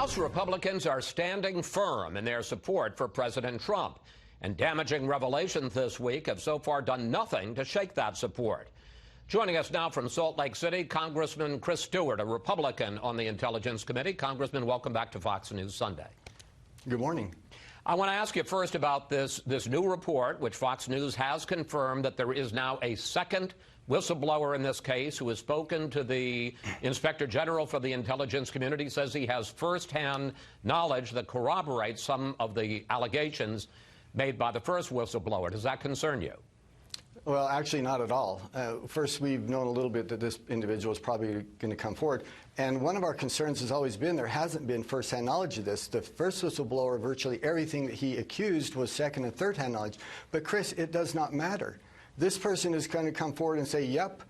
House Republicans are standing firm in their support for President Trump, and damaging revelations this week have so far done nothing to shake that support. Joining us now from Salt Lake City, Congressman Chris Stewart, a Republican on the Intelligence Committee. Congressman, welcome back to Fox News Sunday. Good morning. I want to ask you first about this new report, which Fox News has confirmed that there is now a second whistleblower in this case who has spoken to the Inspector General for the intelligence community, says he has firsthand knowledge that corroborates some of the allegations made by the first whistleblower. Does that concern you? Well, actually, not at all. First, we've known a little bit that this individual is probably going to come forward. And one of our concerns has always been there hasn't been first-hand knowledge of this. The first whistleblower, virtually everything that he accused was second and third-hand knowledge. But, Chris, it does not matter. This person is going to come forward and say, yep,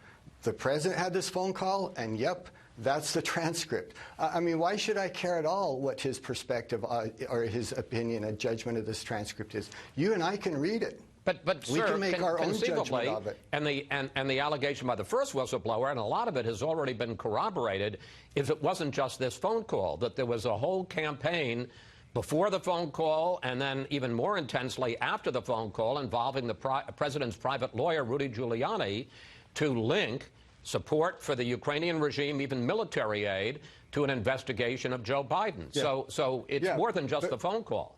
the president had this phone call, and yep, that's the transcript. I mean, why should I care at all what his perspective or his opinion and judgment of this transcript is? You and I can read it. But we sir, can make our own judgment of it. And the allegation by the first whistleblower, and a lot of it has already been corroborated, is it wasn't just this phone call, that there was a whole campaign before the phone call and then even more intensely after the phone call involving the president's private lawyer, Rudy Giuliani, to link support for the Ukrainian regime, even military aid, to an investigation of Joe Biden. Yeah. So it's more than just the phone call.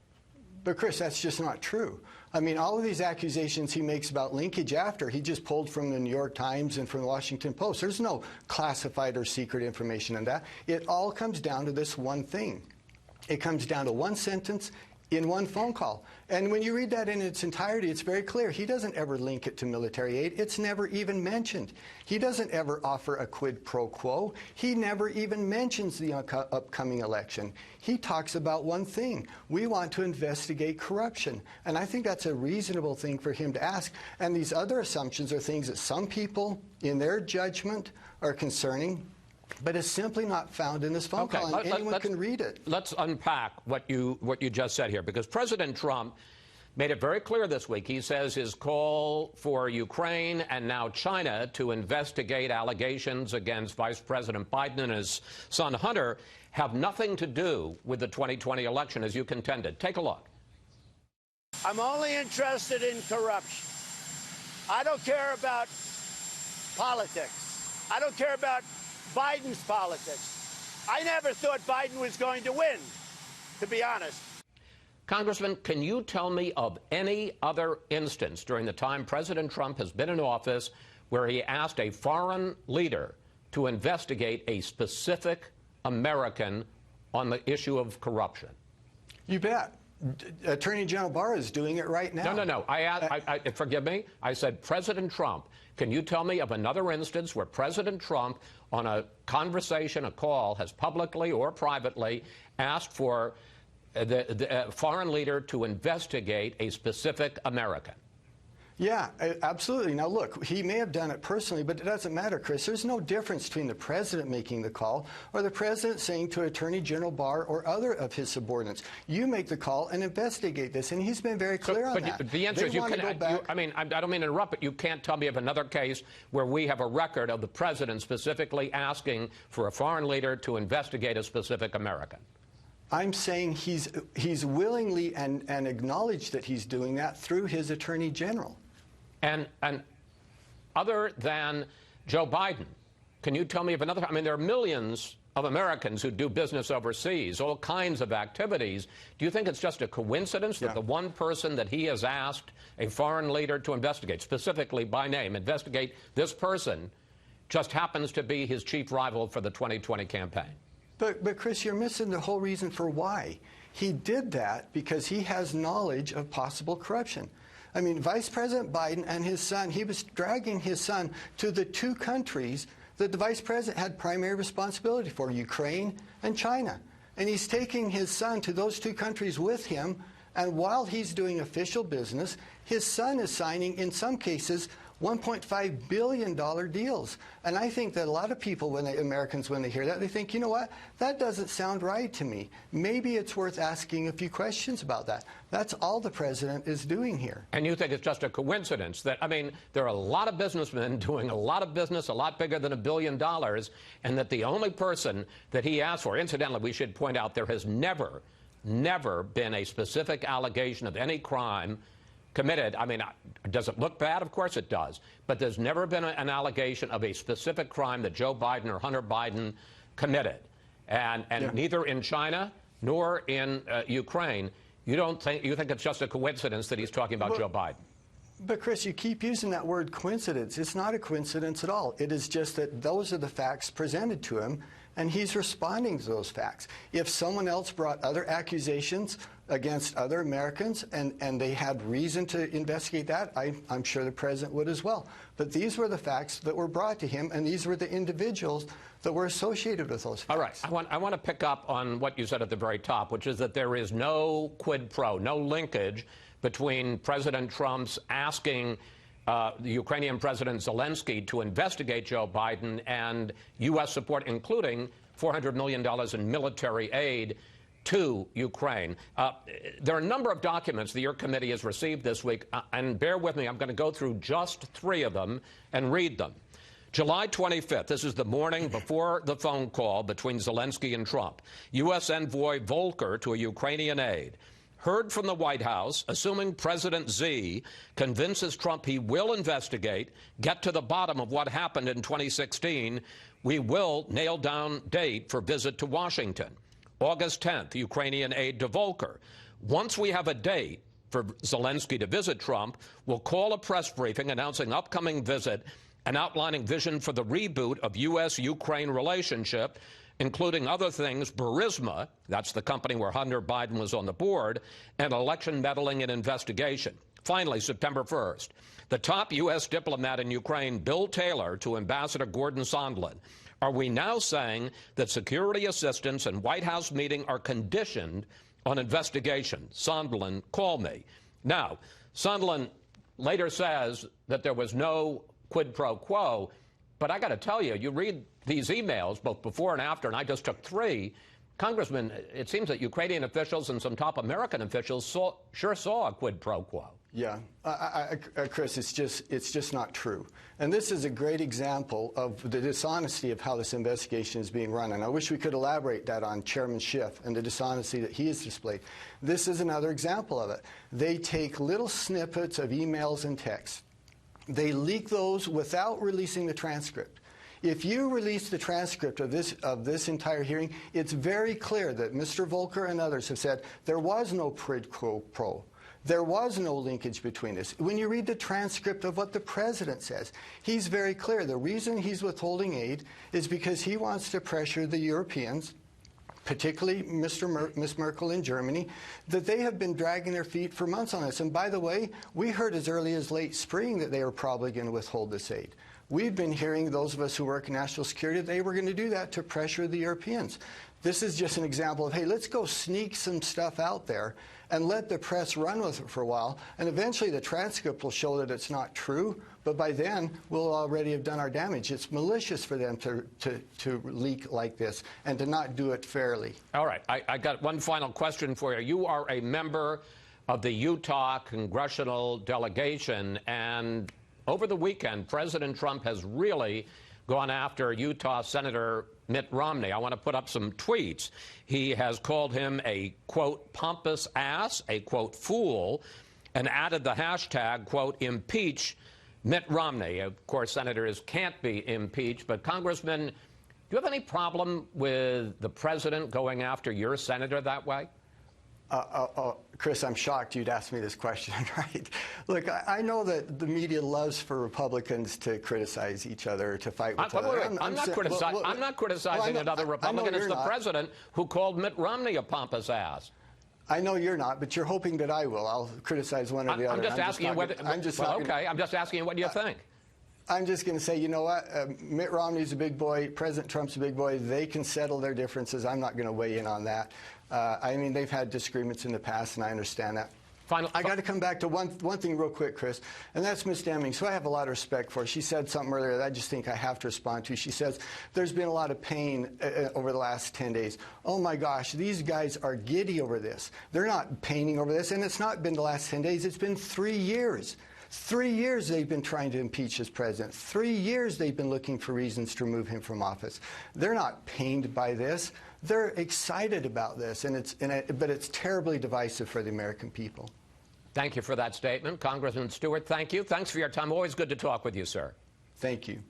But, Chris, that's just not true. I mean, all of these accusations he makes about linkage after, he just pulled from the New York Times and from the Washington Post. There's no classified or secret information in that. It all comes down to this one thing. It comes down to one sentence in one phone call. And when you read that in its entirety, it's very clear. He doesn't ever link it to military aid. It's never even mentioned. He doesn't ever offer a quid pro quo. He never even mentions the upcoming election. He talks about one thing. We want to investigate corruption. And I think that's a reasonable thing for him to ask. And these other assumptions are things that some people, in their judgment, are concerning. But it's simply not found in this phone call, and anyone can read it. Let's unpack what you just said here, because President Trump made it very clear this week. He says his call for Ukraine and now China to investigate allegations against Vice President Biden and his son Hunter have nothing to do with the 2020 election, as you contended. Take a look. I'm only interested in corruption. I don't care about politics. I don't care about Biden's politics. I never thought Biden was going to win, to be honest. Congressman, can you tell me of any other instance during the time President Trump has been in office where he asked a foreign leader to investigate a specific American on the issue of corruption? You bet. Attorney General Barr is doing it right now. No. Forgive me. I said President Trump. Can you tell me of another instance where President Trump, on a conversation, a call, has publicly or privately asked for the foreign leader to investigate a specific American? Yeah, absolutely. Now, look, he may have done it personally, but it doesn't matter, Chris. There's no difference between the president making the call or the president saying to Attorney General Barr or other of his subordinates, you make the call and investigate this. And he's been very clear on that. The answer is you can. I don't mean to interrupt, but you can't tell me of another case where we have a record of the president specifically asking for a foreign leader to investigate a specific American. I'm saying he's willingly and acknowledged that he's doing that through his Attorney General. And other than Joe Biden, can you tell me of another? I mean, there are millions of Americans who do business overseas, all kinds of activities. Do you think it's just a coincidence that the one person that he has asked a foreign leader to investigate, specifically by name, investigate this person, just happens to be his chief rival for the 2020 campaign? But Chris, you're missing the whole reason for why. He did that because he has knowledge of possible corruption. I mean, Vice President Biden and his son, he was dragging his son to the two countries that the vice president had primary responsibility for, Ukraine and China. And he's taking his son to those two countries with him. And while he's doing official business, his son is signing, in some cases, $1.5 billion deals. And I think that a lot of people, Americans, when they hear that, they think, you know what, that doesn't sound right to me. Maybe it's worth asking a few questions about that. That's all the president is doing here. And you think it's just a coincidence that, I mean, there are a lot of businessmen doing a lot of business, a lot bigger than $1 billion, and that the only person that he asked for, incidentally, we should point out there has never been a specific allegation of any crime committed. I mean, does it look bad? Of course it does. But there's never been an allegation of a specific crime that Joe Biden or Hunter Biden committed. And neither in China nor in Ukraine. You think it's just a coincidence that he's talking about Joe Biden? But, Chris, you keep using that word coincidence. It's not a coincidence at all. It is just that those are the facts presented to him, and he's responding to those facts. If someone else brought other accusations against other Americans and they had reason to investigate that, I'm sure the president would as well. But these were the facts that were brought to him, and these were the individuals that were associated with those facts. All right. I want to pick up on what you said at the very top, which is that there is no quid pro, no linkage between President Trump's asking the Ukrainian President Zelensky to investigate Joe Biden and U.S. support, including $400 million in military aid to Ukraine. There are a number of documents that your committee has received this week, and bear with me, I'm going to go through just 3 of them and read them. July 25th, this is the morning before the phone call between Zelensky and Trump. U.S. envoy Volker to a Ukrainian aide. Heard from the White House, assuming President Z convinces Trump he will investigate, get to the bottom of what happened in 2016, we will nail down date for visit to Washington. August 10th, Ukrainian aide to Volker. Once we have a date for Zelensky to visit Trump, we'll call a press briefing announcing upcoming visit and outlining vision for the reboot of U.S.-Ukraine relationship, including other things, Burisma, that's the company where Hunter Biden was on the board, and election meddling and investigation. Finally, September 1st, the top U.S. diplomat in Ukraine, Bill Taylor, to Ambassador Gordon Sondland. Are we now saying that security assistance and White House meeting are conditioned on investigation? Sondland, call me. Now, Sondland later says that there was no quid pro quo, but I got to tell you, you read these emails, both before and after, and I just took 3. Congressman, it seems that Ukrainian officials and some top American officials sure saw a quid pro quo. Yeah, Chris, it's just not true. And this is a great example of the dishonesty of how this investigation is being run. And I wish we could elaborate that on Chairman Schiff and the dishonesty that he has displayed. This is another example of it. They take little snippets of emails and texts. They leak those without releasing the transcript. If you release the transcript of this entire hearing, it's very clear that Mr. Volker and others have said there was no quid pro. There was no linkage between this. When you read the transcript of what the president says, he's very clear. The reason he's withholding aid is because he wants to pressure the Europeans, particularly Miss Merkel in Germany, that they have been dragging their feet for months on this. And by the way, we heard as early as late spring that they were probably going to withhold this aid. We've been hearing, those of us who work in national security, they were going to do that to pressure the Europeans. This is just an example of, hey, let's go sneak some stuff out there and let the press run with it for a while. And eventually the transcript will show that it's not true, but by then we'll already have done our damage. It's malicious for them to leak like this and to not do it fairly. All right. I got one final question for you. You are a member of the Utah congressional delegation, and over the weekend, President Trump has really gone after Utah Senator Mitt Romney. I want to put up some tweets. He has called him a, quote, pompous ass, a, quote, fool, and added the hashtag, quote, impeach Mitt Romney. Of course, senators can't be impeached, but Congressman, do you have any problem with the president going after your senator that way? Chris, I'm shocked you'd ask me this question, right? Look, I know that the media loves for Republicans to criticize each other, to fight with each other. I'm not criticizing another Republican. It's the president who called Mitt Romney a pompous ass. I know you're not, but you're hoping that I will. I'll criticize one or the other. I'm just asking you whether. I'm just asking you what do you think. I'm just going to say, you know what? Mitt Romney's a big boy. President Trump's a big boy. They can settle their differences. I'm not going to weigh in on that. I mean, they've had disagreements in the past, and I understand that. I got to come back to one thing real quick, Chris, and that's Ms. Demings, who I have a lot of respect for. She said something earlier that I just think I have to respond to. She says, there's been a lot of pain over the last 10 days. Oh, my gosh, these guys are giddy over this. They're not painting over this, and it's not been the last 10 days. It's been 3 years. 3 years they've been trying to impeach this president. 3 years they've been looking for reasons to remove him from office. They're not pained by this. They're excited about this, but it's terribly divisive for the American people. Thank you for that statement. Congressman Stewart, thank you. Thanks for your time. Always good to talk with you, sir. Thank you.